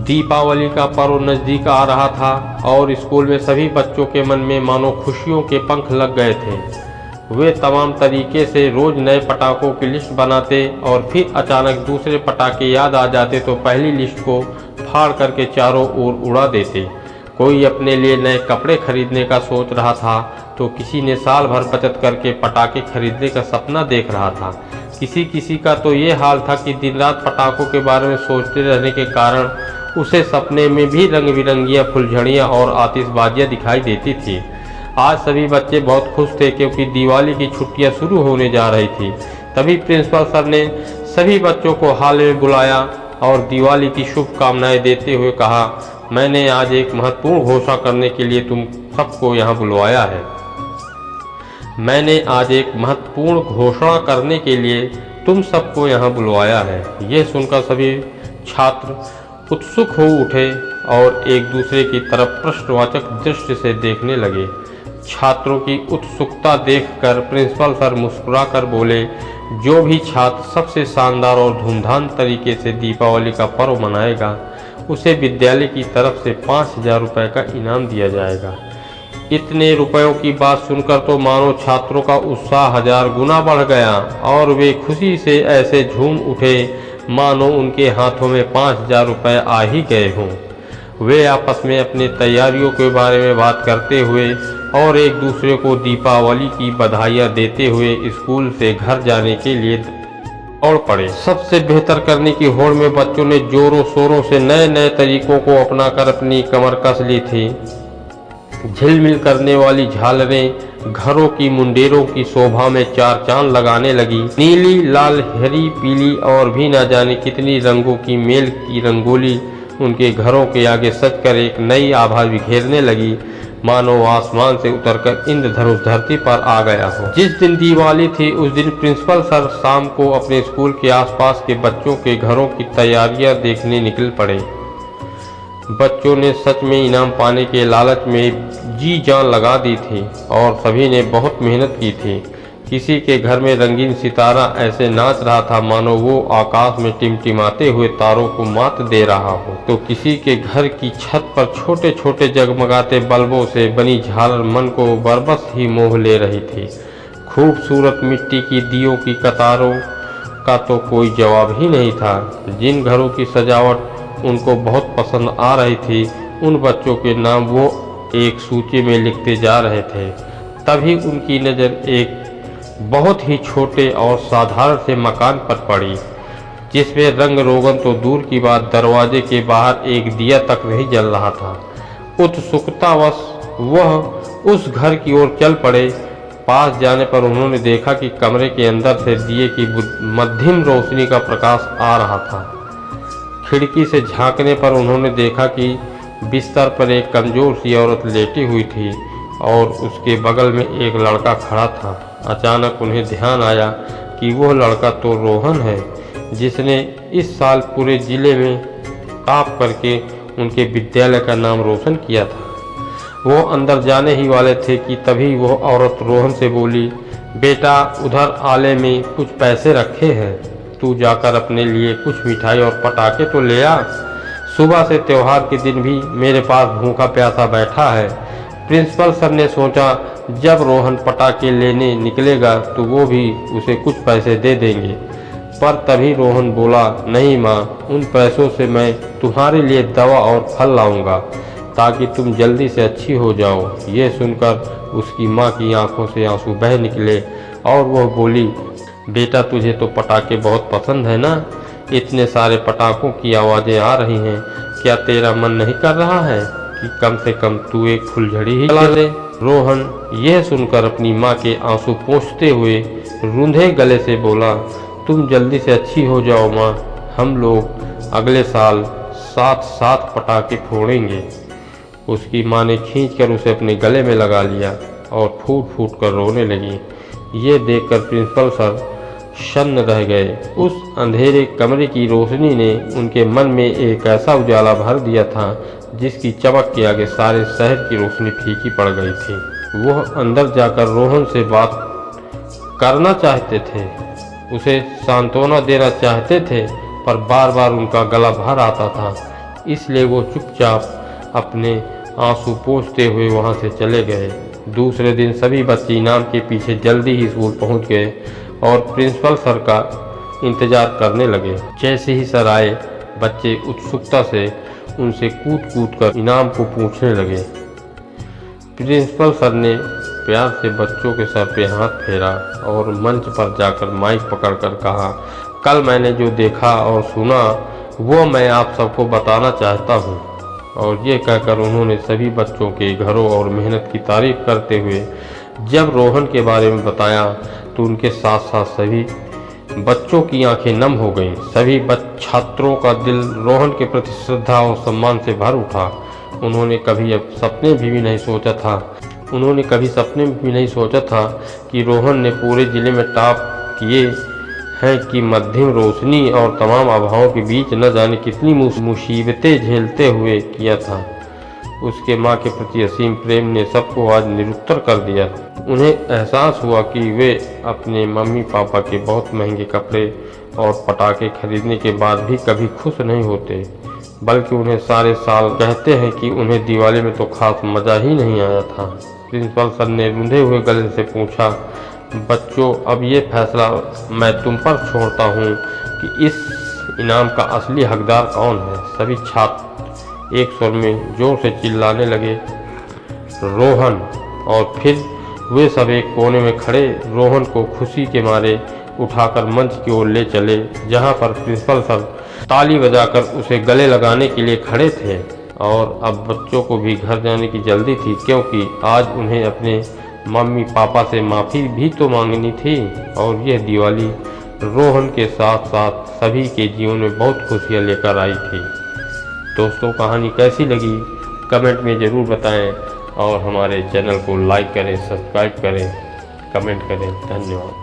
दीपावली का पर्व नज़दीक आ रहा था और स्कूल में सभी बच्चों के मन में मानो खुशियों के पंख लग गए थे। वे तमाम तरीके से रोज़ नए पटाखों की लिस्ट बनाते और फिर अचानक दूसरे पटाखे याद आ जाते तो पहली लिस्ट को फाड़ करके चारों ओर उड़ा देते। कोई अपने लिए नए कपड़े खरीदने का सोच रहा था तो किसी ने साल भर बचत करके पटाखे खरीदने का सपना देख रहा था। किसी का तो ये हाल था कि दिन रात पटाखों के बारे में सोचते रहने के कारण उसे सपने में भी रंग बिरंगियाँ फुलझड़ियाँ और आतिशबाजियाँ दिखाई देती थी। आज सभी बच्चे बहुत खुश थे क्योंकि दिवाली की छुट्टियां शुरू होने जा रही थी। तभी प्रिंसिपल सर ने सभी बच्चों को हॉल में बुलाया और दिवाली की शुभकामनाएं देते हुए कहा, मैंने आज एक महत्वपूर्ण घोषणा करने के लिए तुम सबको यहाँ बुलवाया है। मैंने आज एक महत्वपूर्ण घोषणा करने के लिए तुम सबको यहाँ बुलवाया है। यह सुनकर सभी छात्र उत्सुक हो उठे और एक दूसरे की तरफ प्रश्नवाचक दृष्टि से देखने लगे। छात्रों की उत्सुकता देखकर प्रिंसिपल सर मुस्कुराकर बोले, जो भी छात्र सबसे शानदार और धूमधाम तरीके से दीपावली का पर्व मनाएगा उसे विद्यालय की तरफ से 5,000 रुपये का इनाम दिया जाएगा। इतने रुपयों की बात सुनकर तो मानो छात्रों का उत्साह 1000 गुना बढ़ गया और वे खुशी से ऐसे झूम उठे मानो उनके हाथों में 5,000 रुपये आ ही गए हों। वे आपस में अपनी तैयारियों के बारे में बात करते हुए और एक दूसरे को दीपावली की बधाइयाँ देते हुए स्कूल से घर जाने के लिए दौड़ पड़े। सबसे बेहतर करने की होड़ में बच्चों ने जोरों शोरों से नए नए तरीकों को अपनाकर अपनी कमर कस ली थी। झिलमिल करने वाली झालरें घरों की मुंडेरों की शोभा में चार चांद लगाने लगी। नीली, लाल, हरी, पीली और भी न जाने कितनी रंगों की मेल की रंगोली उनके घरों के आगे सजकर एक नई आभा बिखेरने लगी, मानो आसमान से उतरकर इंद्रधनुष धरती पर आ गया हो। जिस दिन दिवाली थी उस दिन प्रिंसिपल सर शाम को अपने स्कूल के आसपास के बच्चों के घरों की तैयारियां देखने निकल पड़े। बच्चों ने सच में इनाम पाने के लालच में जी जान लगा दी थी और सभी ने बहुत मेहनत की थी। किसी के घर में रंगीन सितारा ऐसे नाच रहा था मानो वो आकाश में टिमटिमाते हुए तारों को मात दे रहा हो, तो किसी के घर की छत पर छोटे छोटे जगमगाते बल्बों से बनी झालर मन को बरबस ही मोह ले रही थी। खूबसूरत मिट्टी की दियों की कतारों का तो कोई जवाब ही नहीं था। जिन घरों की सजावट उनको बहुत पसंद आ रही थी उन बच्चों के नाम वो एक सूची में लिखते जा रहे थे। तभी उनकी नज़र एक बहुत ही छोटे और साधारण से मकान पर पड़ी जिसमें रंग रोगन तो दूर की बात, दरवाजे के बाहर एक दिया तक नहीं जल रहा था। उत्सुकतावश वह उस घर की ओर चल पड़े। पास जाने पर उन्होंने देखा कि कमरे के अंदर से दिए की मध्यम रोशनी का प्रकाश आ रहा था। खिड़की से झांकने पर उन्होंने देखा कि बिस्तर पर एक कमजोर सी औरत लेटी हुई थी और उसके बगल में एक लड़का खड़ा था। अचानक उन्हें ध्यान आया कि वह लड़का तो रोहन है जिसने इस साल पूरे जिले में टॉप करके उनके विद्यालय का नाम रोशन किया था। वो अंदर जाने ही वाले थे कि तभी वह औरत रोहन से बोली, बेटा उधर आले में कुछ पैसे रखे हैं, तू जाकर अपने लिए कुछ मिठाई और पटाखे तो ले आ। सुबह से त्योहार के दिन भी मेरे पास भूखा प्यासा बैठा है। प्रिंसिपल सर ने सोचा जब रोहन पटाखे लेने निकलेगा तो वो भी उसे कुछ पैसे दे देंगे, पर तभी रोहन बोला, नहीं माँ, उन पैसों से मैं तुम्हारे लिए दवा और फल लाऊंगा ताकि तुम जल्दी से अच्छी हो जाओ। ये सुनकर उसकी माँ की आंखों से आंसू बह निकले और वह बोली, बेटा तुझे तो पटाखे बहुत पसंद है ना, इतने सारे पटाखों की आवाज़ें आ रही हैं, क्या तेरा मन नहीं कर रहा है कि कम से कम तू एक फुलझड़ी ही चला दे। रोहन यह सुनकर अपनी माँ के आंसू पोंछते हुए रूंधे गले से बोला, तुम जल्दी से अच्छी हो जाओ माँ, हम लोग अगले साल साथ साथ पटाखे फोड़ेंगे। उसकी माँ ने खींचकर उसे अपने गले में लगा लिया और फूट फूट कर रोने लगी। ये देखकर प्रिंसिपल सर शन्न रह गए। उस अंधेरे कमरे की रोशनी ने उनके मन में एक ऐसा उजाला भर दिया था जिसकी चमक के आगे सारे शहर की रोशनी फीकी पड़ गई थी। वह अंदर जाकर रोहन से बात करना चाहते थे, उसे सांत्वना देना चाहते थे, पर बार बार उनका गला भर आता था। इसलिए वो चुपचाप अपने आंसू पोंछते हुए वहाँ से चले गए। दूसरे दिन सभी बच्चे इनाम के पीछे जल्दी ही स्कूल पहुँच गए और प्रिंसिपल सर का इंतज़ार करने लगे। जैसे ही सर आए, बच्चे उत्सुकता से उनसे कूद कूद कर इनाम को पूछने लगे। प्रिंसिपल सर ने प्यार से बच्चों के सर पे हाथ फेरा और मंच पर जाकर माइक पकड़कर कहा, कल मैंने जो देखा और सुना वो मैं आप सबको बताना चाहता हूँ। और ये कहकर उन्होंने सभी बच्चों के घरों और मेहनत की तारीफ करते हुए जब रोहन के बारे में बताया तो उनके साथ साथ सभी बच्चों की आंखें नम हो गईं। सभी छात्रों का दिल रोहन के प्रति श्रद्धा और सम्मान से भर उठा। उन्होंने कभी सपने में भी नहीं सोचा था कि रोहन ने पूरे ज़िले में टॉप किए हैं कि मध्यम रोशनी और तमाम अभावों के बीच न जाने कितनी मुसीबतें झेलते हुए किया था। उसके माँ के प्रति असीम प्रेम ने सबको आज निरुत्तर कर दिया। उन्हें एहसास हुआ कि वे अपने मम्मी पापा के बहुत महंगे कपड़े और पटाखे खरीदने के बाद भी कभी खुश नहीं होते, बल्कि उन्हें सारे साल कहते हैं कि उन्हें दिवाली में तो खास मज़ा ही नहीं आया था। प्रिंसिपल सर ने रूंधे हुए गले से पूछा, बच्चों, अब ये फैसला मैं तुम पर छोड़ता हूँ कि इस इनाम का असली हकदार कौन है। सभी छात्र एक स्वर में जोर से चिल्लाने लगे, रोहन। और फिर वे सब एक कोने में खड़े रोहन को खुशी के मारे उठाकर मंच की ओर ले चले, जहाँ पर प्रिंसिपल सर ताली बजाकर उसे गले लगाने के लिए खड़े थे। और अब बच्चों को भी घर जाने की जल्दी थी, क्योंकि आज उन्हें अपने मम्मी पापा से माफ़ी भी तो मांगनी थी। और यह दिवाली रोहन के साथ साथ सभी के जीवन में बहुत खुशियाँ लेकर आई थी। दोस्तों, कहानी कैसी लगी कमेंट में ज़रूर बताएं और हमारे चैनल को लाइक करें, सब्सक्राइब करें, कमेंट करें। धन्यवाद।